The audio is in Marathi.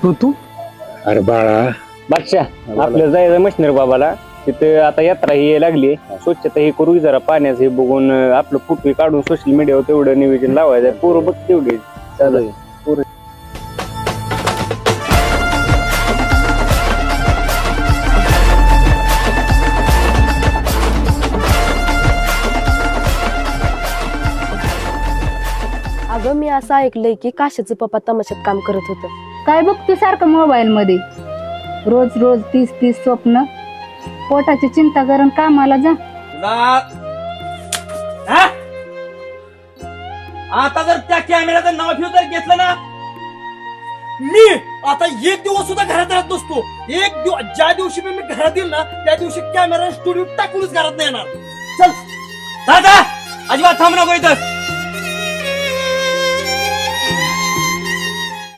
हो तू अरे बाळा बादशाह आपलं जायचं मशनर बाबाला तिथे आता यात्रा ही लागली स्वच्छता ही करू जरा पाण्याचं हे बघून आपलं फोटो काढून सोशल मीडियावर तेवढं नियोजन लावायचं पोरं बघ तेवढे चालेल अगं मी असं ऐकलंय की काशाचं पप्पा तमाशात काम करत होतं. काय बघतो सारखं मोबाईल मध्ये रोज रोज 30 स्वप्न पोटाची चिंता करून कामाला जा. आता जर त्या कॅमेऱ्याचं नाव ठेव जर घेतलं ना मी आता एक दिवस सुद्धा घरात राहत नसतो. एक दिवस ज्या दिवशी मी घरात येईल ना त्या दिवशी कॅमेरा स्टुडिओ टाकूनच घरात नाही येणार. चल दादा अजिबात थांब नको इथं.